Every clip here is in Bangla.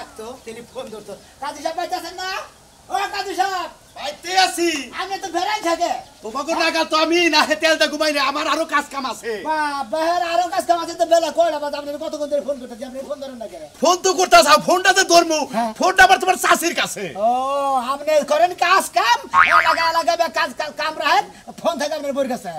ডাকতো টেলিফোন ধরতো কাজী সাহেব পাইতেছেন না ও কাজী সাহেব পাইতে আছি আমি তো বেড়াই থাকে তোমাকে নাগা তো আমি না তেল দা ঘুমাই না আমার আরো কাজ কাম আছে বাবা আরো কাজ কাম আছে তো বেলা কয়টা বাজে আপনি কতক্ষণ ধরে ফোন করতেছি আপনি ফোন ধরেন না কেন ফোন তো করতাছ ফোনটাতে ধরমু ফোনটা আবার তোমার চাচির কাছে ও আপনি করেন কাজ কাম লাগা কাজ কাম রাখেন ফোন থাকে আপনার বউর কাছে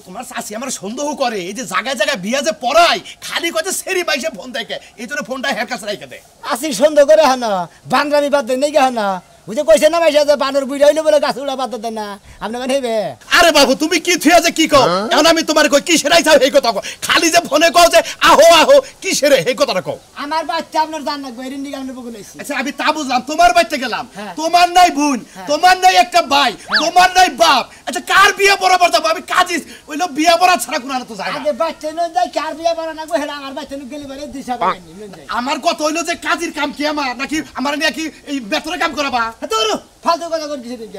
তোমার চাচি আমার সন্দেহ করে এই যে জায়গায় জায়গায় বিয়া যে পড়ায় খালি কত সেরি বাইসে ফোন দেখে এই জন্য ফোনটা হের কাছে রাখে দেয় আসি সন্দেহ করে হ্যাঁ না বান্দরামি বাদ দেন নাকি হ্যাঁ না বুঝে কইছে না ভাই যে বানর বুইড়া হইলো বলে গাছ উড়া বাদ দেন না আপনি মানে হইবে আরে বাবু তুমি কি থিয়া যে কি কও এখন আমি তোমার কই কি সেরাই চাও এই কথা কও খালি যে ফোনে কও যে আহো আহো কি সেরে এই কথাটা কও আমার বাচ্চা আপনার জান না গইরিন দিকে আপনি বলে লইছি আচ্ছা আমি তা বুঝলাম তোমার বাড়িতে গেলাম তোমার নাই বোন তোমার নাই একটা ভাই তোমার নাই বাপ আচ্ছা কার বিয়ে বরাবর যাব আমি কাজী হইলো বিয়ে বরা ছাড়া কোন আর তো যায় না আগে বাচ্চা নই যাই কার বিয়ে বরা না গো হেডা আমার বাচ্চা নই গেলি বারে দিশা পাইনি লই যাই আমার কথা হইলো যে কাজীর কাম কি আমার নাকি আমার নাকি এই বেতরে কাম করাবা তোর ফালতু কথা কর দিছিস তুই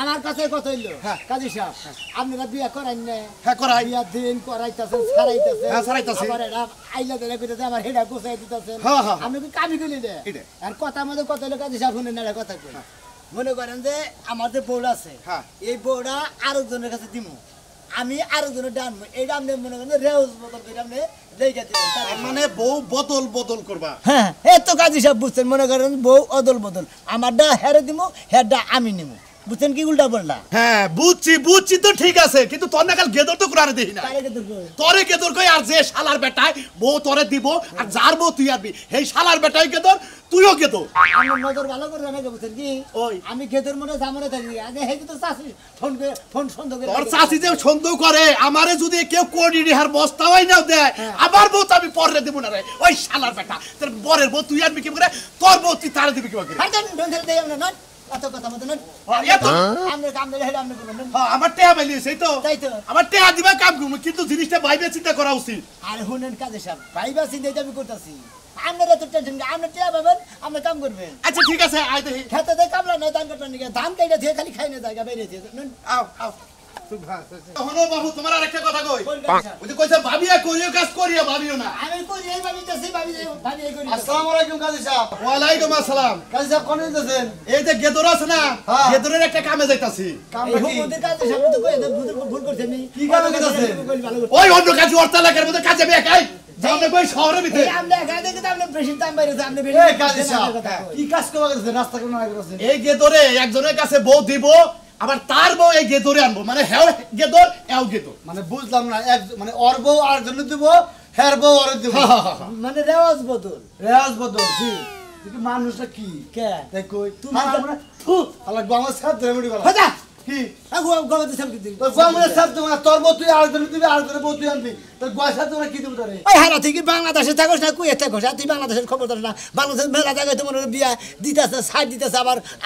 আমার কাছে কত হইলো কাজী সাহেব আপনারা বিয়ে করেন না হ্যাঁ করাই বিয়া দিন করাইতাছেন ছাড়াইতাছেন হ্যাঁ ছাড়াইতাছে আমার এটা আইলা দেলে কইতাছে আমার হেডা গোছাই দিতাছেন হ্যাঁ হ্যাঁ আপনি কি কামি কইলি দে আর কথা মধ্যে কত হইলো কাজী সাহেব শুনেন না কথা কই মনে করেন যে আমার যে বউড়া আছে এই বউড়া আরেকজনের কাছে দিমু আমি আরেকজনের ডানবো এই ডামনে মনে করেন রেউজ বদল করে আপনি লেগে দিবেন তার মানে বউ বদল বদল করবা হ্যাঁ এই তো কাজী সাহেব বুঝছেন মনে করেন বউ অদল বদল আমারটা হেরে দিমু হেরটা আমি নিমু বুঝছেন কি উল্টা বললা হ্যাঁ বুঝছি তো ঠিক আছে কিন্তু তোর না কাল গেদর তো কোরআনে দেখি না তোরে গেদর কই আর যে শালার বেটায় বউ তোরে দিব আর যার বউ তুই আরবি এই শালার বেটায় গেদর তুইও গেদর আমি নজর ভালো করে জানা বুঝছেন কি ওই আমি গেদর মনে জামানে থাকি আগে হেই তো চাচি ফোন সন্দেহ করে তোর চাচি যে সন্দেহ করে আমারে যদি কেউ কোডি রিহার বস্তা হয় না দেয় আবার বউ তো আমি পরে দেব না রে ওই শালার বেটা তোর বরের বউ তুই আরবি কি করে তোর বউ তুই তারে দিবি কি করে হাইতেন ডন্থেল দেই আমরা না এত কথা মত না আমরা কাম দেই হেডা আমরা করব হ্যাঁ আমার টেয়া বাইলি সেই তো তাই তো আমার টেয়া দিবা কাম করব কিন্তু জিনিসটা ভাইবে চিন্তা করা উচিত আর হুনেন কাজে সব ভাইবা চিন্তা আমি করতেছি আপনারা তো টেনশন আমরা টিয়া পাবেন আমরা কাম করবেন আচ্ছা ঠিক আছে আই দেখি খেতে দেয় কামলা নাই ধান কাটবার নিকে ধান কাইটা দিয়ে খালি খাই না জায়গা বেরিয়ে দিয়ে আও আও হনো বাবু তোমার আরেকটা কথা কই ওই যে কইছে ভাবিয়া করিও কাজ করিয়া ভাবিও না আমি করি এই ভাবিতেছি ভাবি এই করি আসসালামু আলাইকুম কাজী সাহেব ওয়ালাইকুম আসসালাম কাজী সাহেব কোন যাচ্ছেন এই যে গেদর আছে না গেদরের একটা কামে যাইতাছি এই হুকুমতের কাজে সামনে তো কই ভুল করছেন কি কামে যাচ্ছেন ওই অন্য কাজ ওরতা লাগার মধ্যে কাজে আমি একাই যাওনে কই শহরের ভিতরে এই আমরা একা দেখে তো আপনি বেশি টাইম বাইরে আপনি বেশি এই কাজী সাহেব কি কাজ করবা গেছেন রাস্তা কোন না করছেন এই গেদরে একজনের কাছে বউ দিব আবার তার বউ এই গেদরে আনবো মানে হেও গেদর এও গেদর মানে বুঝলাম না এক মানে ওর বউ আর জন্য দিব হের বউ আর দিব মানে রেওয়াজ বদল রেয়াজ বদল জি কিন্তু মানুষটা কি কে তাই কই তুমি আমরা থু আল্লাহ আমার সাথ ধরে মুড়ি গলা হজা কি আগু গবাতে সব কি তোর আমার সাথ তোমার তোর বউ তুই আর জন্য দিবি আর জন্য বউ তুই আনবি তোর গোয়া সাথ তোমরা কি দিব তোরে ওই হারা থেকে বাংলাদেশে থাকোস না কুয়ে থাকোস তুই বাংলাদেশের খবর ধর না বাংলাদেশের মেলা জায়গায় তোমার বিয়া দিতেছে সাইড দিতেছে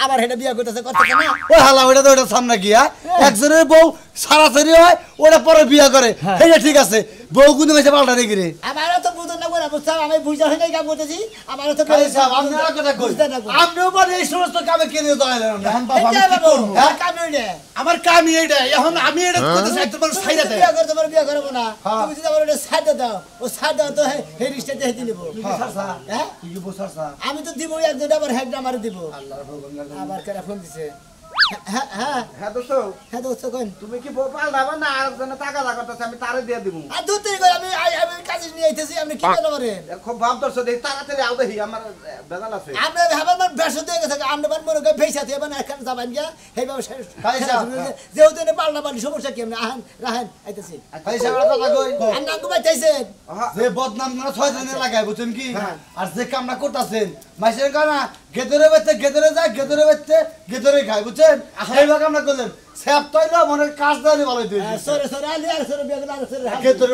আবার হেটা বিয়া করতেছে করতেছে না ওই হালা ওইটা তো ওটা সামনে গিয়া একজনের বউ সারাসারি হয় ওটা পরে বিয়া করে এইটা ঠিক আছে বউ কিন্তু মেসে পাল্টা রেখে রে আমারও তো বুঝুন না বলে বুঝতাম আমি বুঝা হয়ে কাম করতেছি আমারও তো কাজী সাহেব আপনারা কথা কই আপনিও পারে এই সমস্ত কামে কেনে দয়ালেন না এখন বাবা আমি কি করব কাম হইলে আমার কাম এইটা এখন আমি এটা কইতেছি একদম সাইরা দে বিয়া করতে পারো বিয়া করব না তুমি যদি আমার ওটা সাইড দাও ও সাইড দাও তো হে রিস্টা দিয়ে দিতে নিব হ্যাঁ কি কি বসারছা আমি তো দিব একজন আবার হেড আমার দিব আল্লাহর ভগবান আবার কেন ফোন দিছে হ্যাঁ হ্যাঁ হ্যাঁ দোস্ত হ্যাঁ দোস্ত কোন তুমি কি ভোপাল যাবা না আর জন্য টাকা লাগাতেছে আমি তারে দিয়ে দিব আর দূর থেকে আমি কাজে নিয়ে আইতেছি আপনি কি বলেন আমারে খুব ভাব দর্শ দেই তাড়াতাড়ি আও দেখি আমার বেজাল আছে আপনি ভাবেন মানে বেশ দিয়ে গেছে আপনি মানে মনে করে ভেসা দিয়ে মানে এখানে যাবেন গিয়া সেই ব্যবসা যেহেতু এনে পাল্টা পাল্টি সমস্যা কি আপনি আহেন রাহেন আইতেছি ভাই সাহেব কথা কই আর নাম পাইতেছেন যে বদনাম না 6 দিনে লাগায় বুঝছেন কি আর যে কামটা করতেছেন মাইসের কানা গেদরে বাইতে গেদরে যায় গেদরে বাইতে গেদরে খায় বুঝছেন এইভাবে কামটা করলেন সেপ তৈল মনে কাজ দালি ভালো দিই সরে সরে আলি আর সরে বিয়া করে সরে গেদরে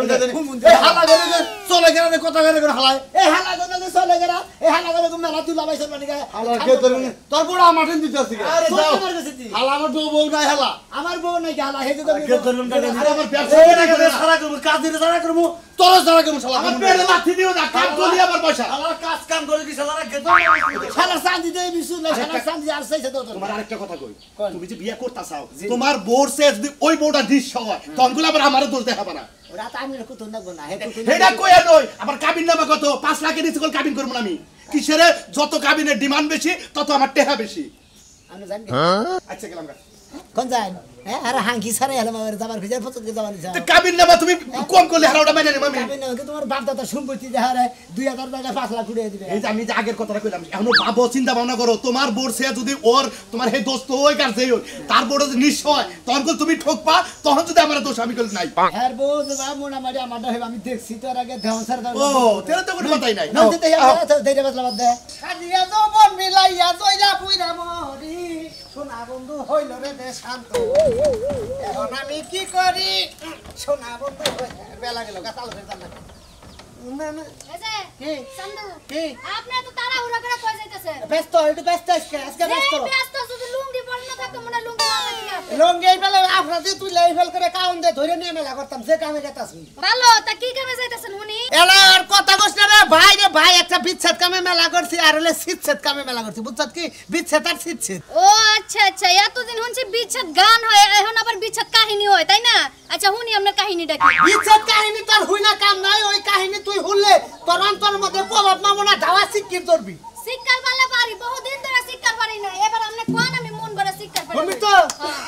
এই হালা করে চলে গেলে কথা করে করে হালায় এই হালা করে চলে গেরা এই হালা করে মেলা তুই লাগাইছ মানে হালা গেদরে তোর বড় আমারন দিতে আছে আরে যাও হালা আমার বউ নাই হালা আমার বউ নাই হালা হে যদি গেদরে আরে আমার ব্যবসা করে সারা করব কাজ দিলে সারা করব তোর সারা করব শালা আমার পেটে লাথি দিও না কাম করি আবার পয়সা হালা কাজ কাম করে কি শালা গেদরে শালা শান্তি দেই বিশু না শালা শান্তি আর চাইছে তো তোমার আরেকটা কথা কই তুমি যে বিয়া করতাছাও তোমার বোর সে যদি ওই বউটা দৃশ্য হয় তখনগুলো আবার আমারে দোষ দেখাবা না ওরা তো আমি কুতুন না গোনা হে কুতুন হেডা কইয়া নই আবার কাবিন নামা কত 5 লাখের নিচে কোন কাবিন করব না আমি কিসের যত কাবিনের ডিমান্ড বেশি তত আমার টেহা বেশি। আমি জানি আচ্ছা গেলাম গা। কোন যান হ্যাঁ আরে হাঙ্কি সারে হলো আমার জামার ভিতর পছন্দ করে যাবার তো কাবিন নামা তুমি কম করলে হারা ওটা মেনে নেব আমি। আমি না তোমার বাপ দাদা সম্পত্তি যে হারে 2000 টাকা 5 লাখ উড়িয়ে দিবে। এই যে আমি যে আগের কথাটা কইলাম এখনো ভাবো চিন্তা ভাবনা করো তোমার বোর্ড সে যদি ওর তোমার হে দোস্ত ওই কার যেই হোক তার বোর্ড যদি নিশ্চয় তখন কল তুমি ঠকবা তখন যদি আমার দোষ আমি কল নাই। আর বউ বাবা মোনা মারি আমারটা হবে আমি দেখছি তোর আগে দেওয়ান স্যার ও তেরে তো কোনো কথাই নাই। না দিতে দেইরে বদলা বাদ দে সাদিয়া তো বন মিলাইয়া জয়লা পুইরা মরি সোনা বন্ধু হইল রে দে শান্ত এখন আমি কি করি সোনা বন্ধু বেলা গেল গাতাল হয়ে যান না না এসে কি চন্দু কি আপনি তো তাড়াহুড়া করে কই যাইতেছেন ব্যস্ত একটু ব্যস্ত আজকে ব্যস্ত এই ব্যস্ত শুধু লুঙ্গি পরে না থাকতো মনে লুঙ্গি না লাগিয়ে লঙ্গি এই বেলা আপনাদের তুই লাই ফেল করে কাউন দে ধরে নিয়ে মেলা করতাম যে কামে গেতাছি ভালো তা কি কামে যাইতেছেন উনি এলা আর কথা কইছ না রে ভাই একটা বিচ্ছেদ কামে মেলা করছি আর হলে সিচ্ছেদ কামে মেলা করছি বুঝছত কি বিচ্ছেদ আর সিচ্ছেদ ও আচ্ছা আচ্ছা এতদিন শুনছি বিচ্ছেদ গান হয় এখন আবার বিচ্ছেদ কাহিনী হয় তাই না আচ্ছা শুনি আপনার কাহিনীটা কি বিচ্ছেদ কাহিনী তোর হুই না কাম নাই ওই কাহিনী তুই হুললে তোর অন্তর মধ্যে প্রভাব মামনা ধাওয়া শিক্ষিত করবি শিক্ষার পালে পারি বহুদিন ধরে শিক্ষার পারি না এবার আপনি কোন আমি মন ভরে শিক্ষার পারি তুমি তো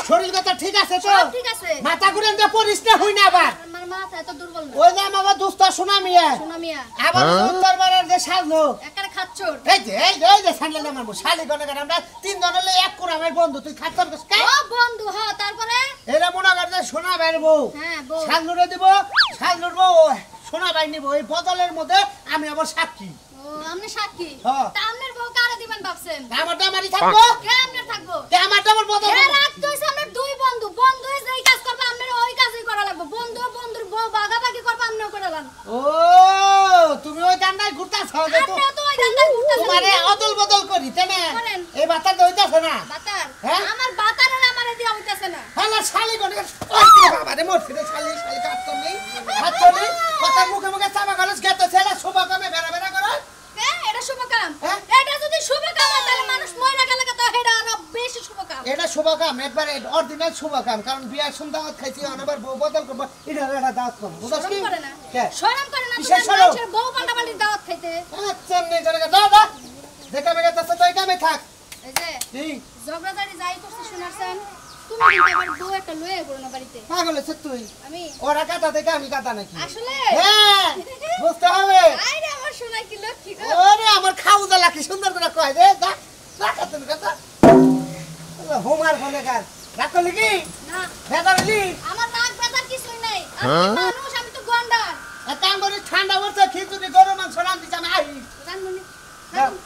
শরীর কথা ঠিক আছে তো সব ঠিক আছে মাথা ঘুরে দে পরিস না হই না আবার আমার মাথা এত দুর্বল না ওই যে আমার দোস্ত সুনামিয়া শোনা মিয়া আবার উত্তর বারের যে সাজলো একারে খাচ্ছর এই যে সামনে মারবো শালি গনে গনে আমরা তিন জন হলে এক করে আমার বন্ধু তুই খাচ্ছর কে ও বন্ধু হ তারপরে এরা মনে করতে সোনা বেরবো হ্যাঁ বউ শালনুরে দিব শালনুরবো সোনা বাই নিব এই বদলের মধ্যে আমি আবার সাক্ষী ও আপনি সাক্ষী হ্যাঁ। তা আপনার বউ কারে দিবেন ভাবছেন আমারটা আমারই থাকবো কে আপনার থাকবো আমারটা আমার বদল এ রাখতে হইছে আপনার দুই বন্ধু বন্ধু হয়ে যেই কাজ করবে আপনার ওই কাজই করা লাগবে বন্ধু বন্ধুর বউ বাগাবাগি করবে আপনিও করে লান ও তুমি ওই কান্নায় ঘুরতাছ তো আপনিও তো ওই গানটা ঘুরতেছেন তোমারে অদল বদল করি তাই না করেন। এই বাতার দইতাছ না বাতার হ্যাঁ? আমার বাতার আর আমারে দিয়া হইতাছে না হ্যালো শালি গনে বাবা রে মরছি রে শালি কাজ তো নেই হাত তো নেই কথা মুখে মুখে চাপা গলস গেতো ছেলে শুভ কামে বেরা বেরা করো কে এটা শুভ কাম হ্যাঁ? এটা যদি শুভ কাম হয় তাহলে মানুষ মইরা গেলে তো এটা আরো বেশি শুভ কাম এটা শুভ কাম একবারে অরিজিনাল শুভ কাম কারণ বিয়ার সুন্দর দাওয়াত খাইছি অনেকবার বউ বদল করবো এটা একটা দাওয়াত করবো বুঝছ কি শরম করে না কে? শরম করে না কিসের তুমি শরম? মানুষের বউ পাল্টাপাল্টি দাওয়াত খাইতে আচ্ছা নেই জায়গা দাও দাও দেখা মেগা তো তুই কামে থাক এই যে কি ঝগড়াঝাড়ি যাই করছি শুনাছেন তুমি কিন্তু আমার বউ একটা লয়ে পড়ো না বাড়িতে পাগল আছে তুই আমি ওরা কাটা দেখে আমি কাটা নাকি আসলে হ্যাঁ বুঝতে হবে আইরে আমার শোনাই কি লক্ষ্মী গো ওরে আমার খাউজা লাকি সুন্দর করে কয় দে যা যা কাটুন কাটা হোমার ফোনে কার রাখলি কি না ভেদালি আমার নাক ব্যথার কিছুই নাই আমি মানুষ আমি তো গন্ডার কাম করে ঠান্ডা পড়ছে খিচুড়ি গরম মাংস রান্ধিছে আমি আই জানমনি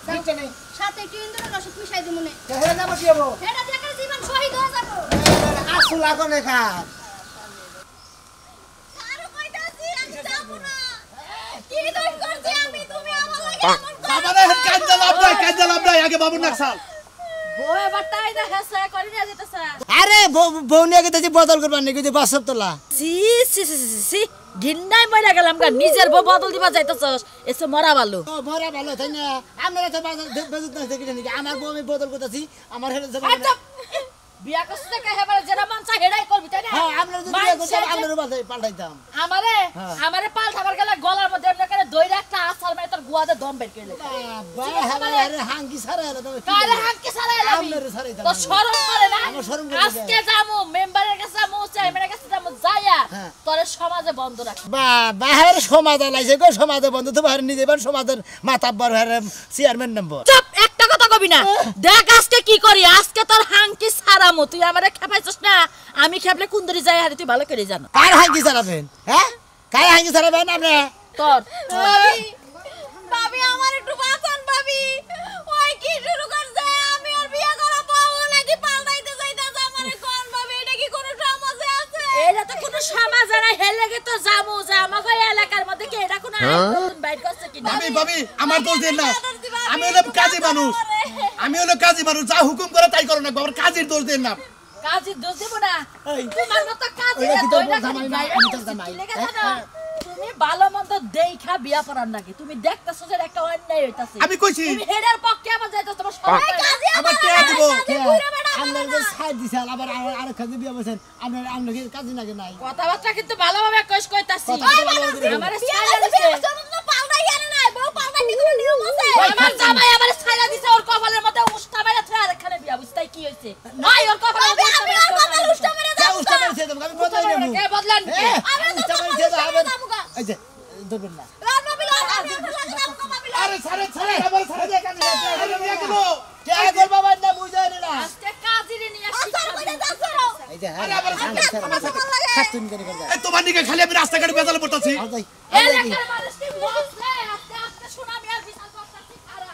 নিচে নেই সাথে একটু ইন্দুরের রস মিশাই দিই মনে হেরে যাবো কি হবো এটা দেখে জীবন শহীদ হয়ে যাবো আসু লাগো না খা আরো কইতাছি আমি যাব না কি দোষ করছি আমি তুমি আমার লাগে বাবা রে কাজ লাভ নাই আগে বাবুর নাক সাল। বউ এবার তাই দেখাছে করি না যেতেছে আরে বউ নিয়ে গেছে বদল করবার নাকি যে বাসব তোলা সি সি সি সি সি ঘিন্নাই মইরা গেলাম গা নিজের বউ বদল দিবা যাইতেছস এসে মরা ভালো ও মরা ভালো তাই না আপনারা তো বেজত না দেখে নাকি আমার বউ আমি বদল করতেছি আমার হেরে যাবে আচ্ছা বিয়া করছিস কে হেবারে যেটা মন চাই হেডাই করবি তাই না হ্যাঁ আপনারা যদি বিয়ে করতেন আপনারা পাল্টাইতাম আমারে আমারে পাল খাবার গেলে গলার মধ্যে এমনি করে দইরা একটা আছাল মাই তোর গুয়াতে দম বের করে বাবা আরে হাঙ্কি সারা হলো তুমি কারে হাঁকে সারাই লাবি আপনারা সারাইতাম তো শরম করে না আমার শরম করে আজকে যামু মেম্বারের কাছে যামু চেয়ারম্যানের কাছে যামু যাইয়া হ্যাঁ। তোরে সমাজে বন্ধ রাখ বাহের সমাধান আছে গো সমাধান বন্ধু তো বাহির নিজে সমাধান মাতাব্বর হ্যাঁ চেয়ারম্যান নম্বর চুপ একটা কথা কবি না দেখ আজকে কি করি আজকে তোর হাঙ্কি সারামু তুই আমারে খেপাইছস না আমি খেপলে কুন্দরি যাই হারি তুই ভালো করে জানো কার হাঙ্কি সারাবেন হ্যাঁ কার হাঙ্কি সারাবেন আপনি তোর ভাবি ভাবি আমার একটু বাঁচান ভাবি ওই কি শুরু করছে আমি আর বিয়ে করা বউ নাকি পাল্টাইতে যাইতাছে আমারে কোন ভাবি এটা কি কোনো সমাজে আছে এটা তো কোনো সমাজ না হেলেগে তো জামু যে আমাকে এলাকার মধ্যে কি এটা কোনো আইন নতুন বাইর করছে কিনা ভাবি আমার দোষ দেন না আমি হলো কাজী মানুষ যা হুকুম করে তাই করো না বাবার কাজীর দোষ দেন না কাজের দোষ দেব না এই, তোমার মতো কাজে ওইটা কি তোর দইরা জামাই না? খালি আমি তোর গায়ে জামাই। কি লেগে জানো? তুমি ভালো মন্দ দেইখা বিয়া করার নাকি তুমি দেখতেছো যে একটা অন্যায় হইতাছে আমি কইছি। তুমি হেডার পক্ষে আমার যাইতো তোমার সবাই আমার টেয়া দিব আপনার যে সাইড দিছে আবার আর কাজে বিয়ে বসেন আপনার কি কাজে নাকি নাই কথাবার্তা কিন্তু ভালোভাবে কইতাছি কথাবার্তা ভালোভাবে আমারে বিয়ে ছাইড়া করছে দিছে জন্য পাল্টাই আরে নাই বউ পাল্টাই কি কোনো নিয়ম আছে আমার জামাই আমার ছাইরা দিছে ওর কপালের মধ্যে উষ্টা মেরে তুই আরেকখানে বিয়া বুঝতাই কি হইছে ভাই ওর কপালে আমি ওর কপাল উষ্টা মেরে কে দাও উস্তা মেরেছে তোমাকে আমি বদলাই দেবো কে বদলান কে আমরা তো উস্তা কপাল মেরেছে তো হবে দামুগা এই যে ধরবেন না রাত ভাবি রাত আমি দামুগা ভাবি আরে ছাড়ে ছাড়ে আবার ছাড়ে দে কানে আরে বিয়া কেন কে গো বাবা না বুঝাই না আজকে কাজিরে নিয়ে আসার কইতে যাচ্ছো এই যে আরে আবার খাতুন করে করে এই তোমার নিকে খালি আমি রাস্তাঘাটে বেজাল পড়তাছি আর যাই এলাকার মানুষ কি বলছে আজকে আজকে শোনাবি আর বিচার করতেছি খারা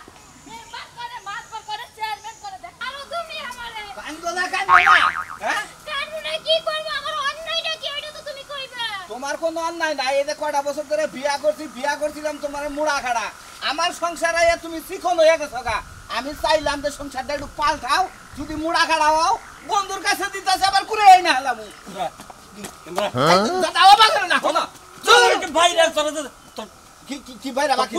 মেম্বার করে মাতবার করে চেয়ারম্যান করে দেখ আরো তুমি আমারে কান্দোলা কান্দোলা হ্যাঁ? কারণে কি করব আমার অন্যায়টা কি ওইটা তো তুমি কইবা তোমার কোনো অন্যায় নাই। এই যে কয়টা বছর ধরে বিয়া করছিলাম তোমার মুড়া খাড়া। আমার সংসারে তুমি চিকন হয়ে গেছো গা। আমি চাইলাম যে সংসারটা একটু পাল্টাও, যদি মুড়া খাড়া হও বন্ধুর কাছে দিতেছে আবার করে এই না হলাম দাদা অবাক হলো না শোনো কি বাইরে বাকি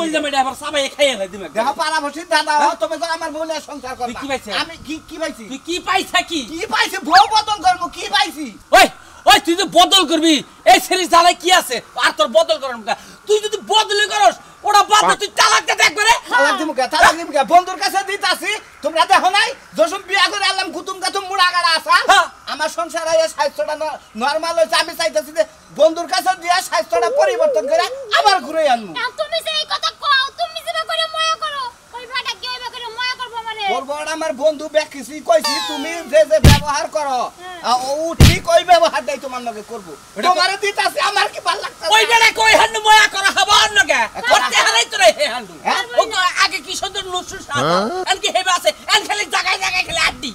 দেখো পাড়া বসি দাদা তুমি তো আমার বলে সংসার করো কি পাইছে? আমি কি পাইছি তুই কি পাইছা কি কি পাইছি বউ বদল করবো কি পাইছি ওই ওই তুই তো বদল করবি এই ছেলে জ্বালায় কি আছে আর তোর বদল করার মুখা তুই যদি বদলি করস ওরা বাদ দে, তুই তালাকটা দেখ করে তালাক দিমু কে? বন্ধুর কাছে দিতাছি তোমরা দেখো নাই যখন বিয়া করে আনলাম কুতুম কাতুম মুড়া গাড়া আসা হ্যাঁ। আমার সংসারে এই স্বাস্থ্যটা নরমাল হয়েছে আমি চাইতেছি যে বন্ধুর কাছে দিয়া স্বাস্থ্যটা পরিবর্তন করে আবার ঘুরে আনবো তুমি যে এই কথা কও তুমি যেবা করে ময়া করো ওই ভাটা কি হইবা করে ময়া করব মানে বলবো আর আমার বন্ধু ব্যাকিছি কইছি তুমি যে যে ব্যবহার করো ও ঠিক ওই ব্যবহারটাই তোমার লগে করব তোমারে দিতাছি আমার কি ভালো লাগতাছে ওই বেড়া কই হান্ডু ময়া করা হবো অন্য কে করতে হারাই তোরে হে হান্ডু ও তো আগে কি সুন্দর নুসু সাহা এনকি হেবে আছে এন খালি জায়গায় জায়গায় খালি আড্ডি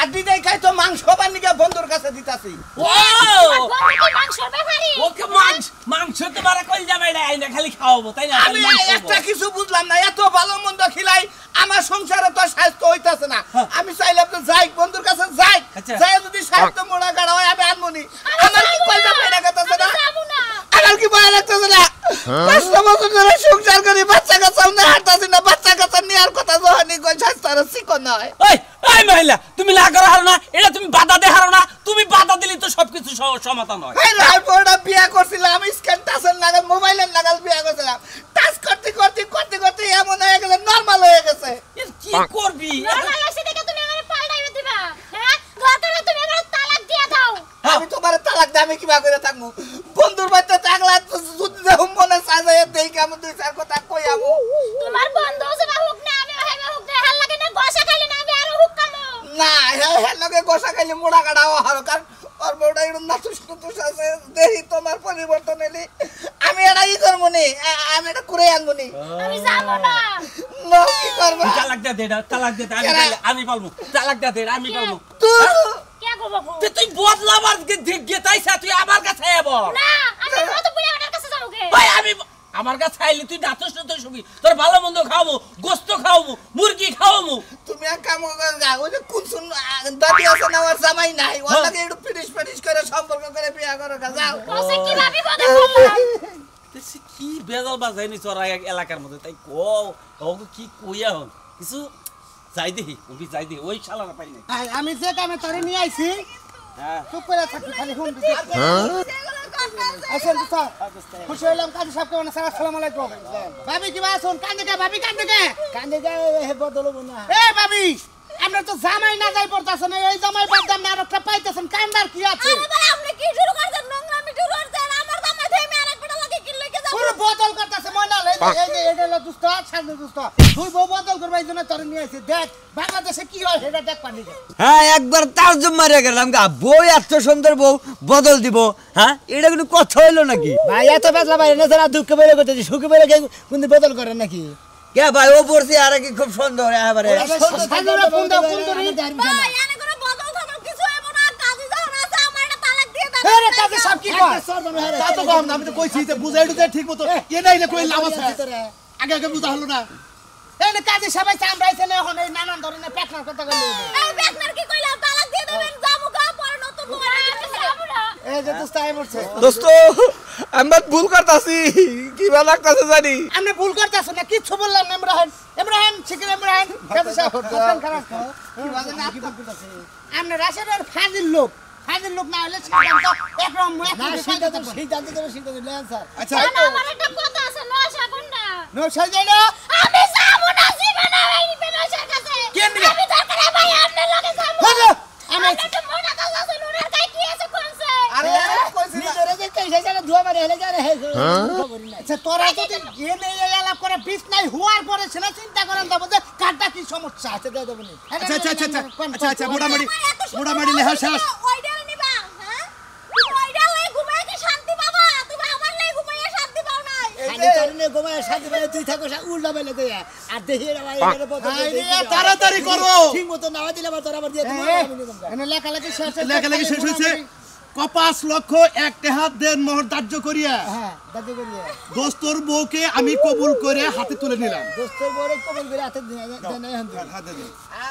আড্ডি দেই খাই তো মাংস বানিয়ে বন্ধুর কাছে দিতাছি ও বন্ধু কি মাংসর ব্যাপারি ওকে মাংস তো বারা কই যাবে না আইনা খালি খাওয়াবো তাই না আমি একটা কিছু বুঝলাম না এত ভালো মন্দ খিলাই আমার সংসারে তো স্বাস্থ্য হইতাছে না আমি চাইলাম তো যাই বন্ধুর কাছে যাই আচ্ছা। যাই যদি স্বাস্থ্য মোড়া গাড়া হয় আমি আনমনি আমার কি কইতা পেড়া কথাছে না যাবো না আমার কি ভয় লাগতেছে না 5 বছর ধরে সংসার করি বাচ্চা কাচ্চা না হাঁটাছি না বাচ্চা কাচ্চা নেওয়ার কথা যখনই কই স্বাস্থ্য আর চিকন নয় ওই ওই মহিলা তুমি না করা হারো না এটা তুমি বাধা দে হারো না তুমি বাধা দিলে তো সবকিছু সমাধান হয় এই রাইপোর্টটা বিয়া করছিলাম স্ক্যান টাচের নাগাল মোবাইলের নাগাল বিয়া করছিলাম টাচ করতে করতে করতে করতে এমন হয়ে গেছে নরমাল হয়ে গেছে এর কি করবি নরমাল আছে দেখে তুমি আমারে পাল্টাইবে দিবা হ্যাঁ দরকার হলে তুমি আমারে তালাক দিয়া দাও আমি তোমার তালাক দামে কিবা করে থাকবো বন্ধুর বাড়িতে থাকলা যদি দেখুন মনে চাই দেই আমি 2-4 কথা কই আমু তোমার বন্ধ আছে বা হুক না আমি হেবে হুক না হাল লাগে না গোসা খালি না আমি আরো হুক কামো না হে লগে গোসা খাইলে মোড়া কাটাও আর কারণ ওর বউটা একটু নাতুস কুতুস আছে দেহি তোমার পরিবর্তন এলি আমি এটা ই করবো নি আমি এটা করে আনবো নি আমি যাবো না না কি করবো তালাক দে আমি পালবো তালাক দে আমি পালবো তুই কে গো বাবু তুই বদলাবার গেতাইছা তুই আমার কাছে আইব না আমি কত বুড়া কাটার কাছে যাবো কে ভাই আমি আমার কাছে আইলি তুই নাতস নতস হবি তোর ভালো মন্দ খাওয়াবো গোস্ত খাওয়াবো মুরগি খাওয়াবো তুমি এক কাম করো ওই যে কুনসুন দাদি আছে না ওর জামাই নাই ওর লাগে একটু ফিনিশ করে সম্পর্ক করে বিয়া করো যাও ওসে কি ভাবি বদল করলাম দেখছি কি বেজাল বাজাইনি তোর এলাকার মধ্যে তাই কও কি কইয়া হন কিছু যাই দেখি ওই শালারা পাই নাই আমি যে কামে তোরে নিয়ে আইছি হ্যাঁ চুপ করে থাকি খালি শুন আসেন তো খুশি হইলাম কাজী সাহেব কেমন আছেন আসসালামু আলাইকুম ভাবি কি আছেন কান্দে কে ভাবি কান্দে কে হে বদল না এ ভাবি আমরা তো জামাই না যাই পড়তাছেন এই জামাই বাদাম না আরেকটা পাইতেছেন কান্দার কি আছে আরে ভাই আপনি কি শুরু করছেন নোংরামি শুরু করছেন আমার জামাই থেকে আমি আরেকটা লাগে কি লইকে যাব পুরো বদল করতেছে ময়না এই যে এটা হলো দুষ্ট সামনে দুষ্ট তুই বউ বদল করবে এই জন্য তোরে নিয়ে আইছি দেখ বাংলাদেশে কি হয় সেটা দেখ পানি হ্যাঁ একবার তার্জুম মারিয়া গেলাম গা বউ এত সুন্দর বউ বদল দিব হ্যাঁ এটা কিন্তু কথা হইলো নাকি ভাই এত বেজলা ভাই না যারা দুঃখ বেড়ে করতেছি সুখ বেড়ে কোন বদল করে নাকি কে ভাই ও পড়ছি আর কি খুব সুন্দর এবারে ফোন দাও ফোন করি ভাই এনে করে বদল বদল কিছু হইব না কাজী যাও না আছে আমার একটা তালাক দিয়ে দাও আরে কাজে সব কি কয় তা তো কম না আমি তো কইছি যে বুঝাইতে দে ঠিক মতো এ নাই না কই লাভ আছে আগে বুঝা হলো না এই কাজে সবাই চামড়াইছে না এখন এই নানান ধরনের পেটনার কথা কইলে এই বেকনার কি কইলা তালাক দিয়ে দেবেন যাবো গা পরে নতুন বউ আর যাবো না এই যে দোস্ত আই মরছে দোস্ত আমরা ভুল করতাছি কি ভালো লাগতাছে জানি আমরা ভুল করতেছ না কিচ্ছু বললাম না ইমরান শিকির ইমরান কাজে সাহেব খারাপ কি বাজে না আপনি রাশেদের ফাজিল লোক ফাইজের লোক না হলে সিদ্ধান্ত একরকম না সিদ্ধান্ত নেন স্যার। আচ্ছা আমার একটা কথা আছে নশা কোনটা নৌসাই যাই না আমি যাবো না জীবনে এই নশার কাছে কেন দিবে? আমি দরকার ভাই আপনার লগে যাবো হলো আমি একটা মোটা কাজ আছে নুনের গায়ে কি আছে কোনছে আরে কইছি না নিজেরে যে কইছে যেন ধোয়া মারে হেলে যায় হে খবর নাই। আচ্ছা তোরা যদি এনে এলাপ করে বিষ নাই হওয়ার পরে সেটা চিন্তা করেন যাবো যে কারটা কি সমস্যা আছে দেও দেবনি। আচ্ছা মোটামুটি লেহা শেষ। ওইটা নিবা হ্যাঁ তুমি ওইটা লয়ে ঘুমায় কি শান্তি পাবা তুমি আমার লয়ে ঘুমাইয়া শান্তি পাও নাই আগে তরুণে ঘুমায় শান্তি পায় তুই থাকো উল্টা বেলে দেয়া আর দেখি এরা ভাই এখানে বদল তাড়াতাড়ি করো। ঠিক মতো নাও দিলে আবার তোরা আবার দিয়ে তুমি এনে লেখালেখি শেষ লেখালেখি শেষ হয়েছে। 5 লক্ষ 1 টাকা দেন মোহর ধার্য করিয়া হ্যাঁ দাদি করিয়া দোস্তর বউকে আমি কবুল করে হাতে তুলে নিলাম। দোস্তের বড় কবুল করে হাতে দেন নাই হন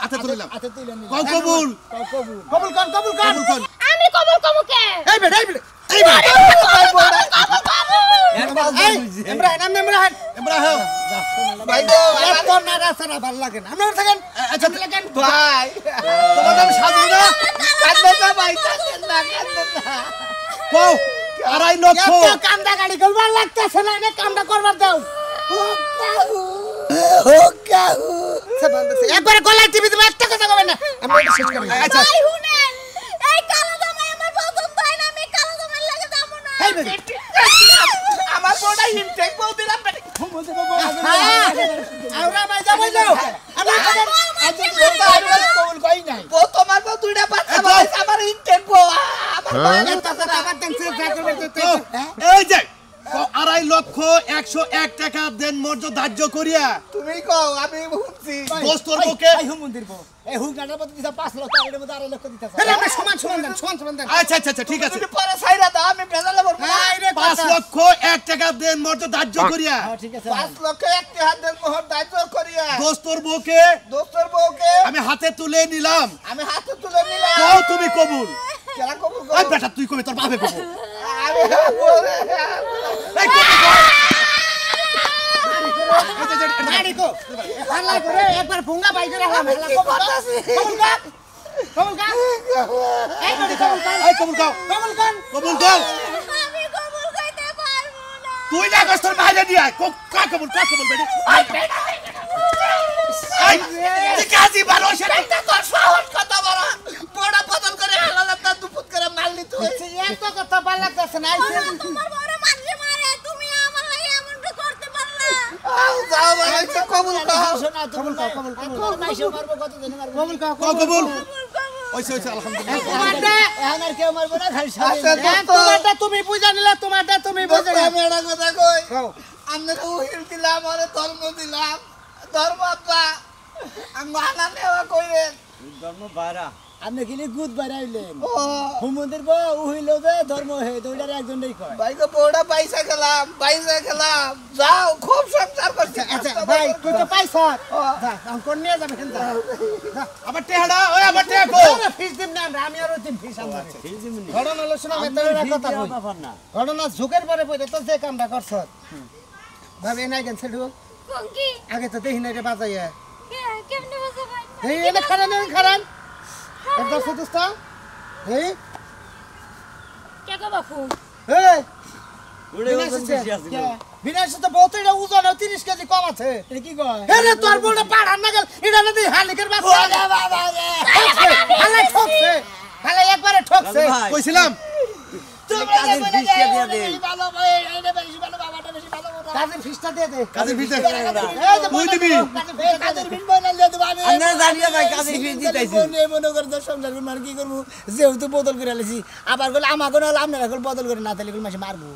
হাতে তুলে নিলাম। হাতে তুলে নিলাম কও কবুল। কবুল কবুল কর আমি কবুল কমুকে এই বেটা এই ভাই ইমরান ইব্রাহিম ভাই গো এত নাড়াচাড়া ভালো লাগে না আপনারা থাকেন আচ্ছা লাগেন ভাই তোমার নাম সাজু না? কান্দে না ভাই কান্দে না কও 2.5 লক্ষ। এত কান্দা গাড়ি করবার লাগতেছে না এনে কামটা করবার দাও একবারে গলায় টিভি দিবে একটা কথা কবেন না আমরা এটা শেষ করি আচ্ছা ভাই শুনেন এই কালো জামাই আমার পছন্দ হয় না আমি কালো জামাই লাগে যাব না এই বেটি আমার বড় ইনটেক বউ দিলাম বেটি আমরা ভাই যাবো যাও আমরা কবুল কই নাই বউ তোমার বউ দুইটা বাচ্চা বানাইছে আমার ইনটেক বউ আমার আবার টেনশন যা করবে তো, এই যে 2.5 লক্ষ 101 টাকা দেন মোহর ধার্য করিয়া তুমি কও আমি শুনছি দোস্তর বউকে এই হুম মন্দির বো এই হুম গাটার মধ্যে দিছা 5 লক্ষ এর মধ্যে 2.5 লক্ষ দিতা আরে আমরা সমান দেন আচ্ছা ঠিক আছে। তুমি পরে সাইরা দাও আমি ভেজালে বলবো না 5 লক্ষ 1 টাকা দেন মোহর ধার্য করিয়া হ্যাঁ ঠিক আছে 5 লক্ষ একটা হাত দেন মোহর দায়িত্ব করিয়া দোস্তর বউকে দোস্তর বউকে আমি হাতে তুলে নিলাম। আমি হাতে তুলে নিলাম কও তুমি কবুল। কেন কবুল ওই করো বেটা তুই কবি তোর বাপে কবুল। আরে বলে এই কবুল কর। গাড়ি কো হাল্লা করে একবার ভুঙ্গা বাই করে হাল্লা মেলা কবুল কর এই গাড়ি কবুল কর এই কবুল কও। কবুল কর কবুল কর। আমি কবুল কইতে পারবো না তুই না কষ্ট বাইরে দিয়া কা কবুল বেটি। এই তুই কাজী ভালো সেটা এটা তোর সাহস কত বড় বড় বদল করে হাল্লা তা দুপুত করে মারলি তুই এত কথা ভালো লাগতেছে না তোমার বড় মানুষ মারে তুমি আমার লাগে এমনটা করতে পারলা যাও ভাই কবুল কর শোনা কবুল কবুল মাইশো মারবো কত দিন মারবো কবুল কও কবুল। ওইছে আলহামদুলিল্লাহ। তোমারটা এখন আর কেউ মারবো না খালি সাথে তোমারটা তুমি বুঝা নিলে তোমারটা তুমি বুঝে আমি একটা কথা কই কও আমরা উহিল দিলাম আর ধর্ম দিলাম ধর্ম আপা আমি মানা নেওয়া কইরেন ধর্ম বাড়া আপনি কিনি গুদ বাড়াইলেন হুম মন্দির বো উহিল যে ধর্ম হে দুইটার একজনই কয় ভাইকে বড়া পয়সা খেলাম যাও খুব সংসার করছি আচ্ছা ভাই তুই তো পাইছ যা কোন নিয়ে যাবে কেন আবার টেহাড়া ওই আবার টেহা কো। ফিস দিম না আমি আর দিন ফিস আমরা ঘটনা হলো শোনা মেতরের কথা কই ঘটনা ঝুকের পরে পড়ে তো যে কামটা করছ ভাবি নাই কেন ছেড়ু কোনকি আগে তো দেখি না রে বাজাইয়া কেমনে বসে ভাই এই এনে খারান একদম সুদুস্তা এই কে গো বাপু এই ওরে ওজন বেশি আছে গো। বিনাশ তো বহুত এটা ওজন 30 কেজি কম আছে এটা কি কয় আরে তোর বড় পাড়ার না গেল এটা না দিই হালিকের বাচ্চা বাবা রে হালে ঠকছে হালে একবারে ঠকছে দাদু ভাই, কইছিলাম তোমরা কাজের যে ফিসটা দিয়ে দে। বেশি ভালো ভাই এটা বেশি ভালো বাবাটা বেশি ভালো কথা কাজের ফিসটা দিয়ে দে কাজে ভিতরে এই যে তুই দিবি। কাদের বিন বনাল দিয়ে দেব আমি আপনারা জানিয়ে ভাই কাজের ফিস দিতেছি। মনে করে তো সংসার করব আর কি করব যেহেতু বদল করে আলেছি আবার বলে আমাকে না আপনারা বদল করে না তাহলে মাসে মারবো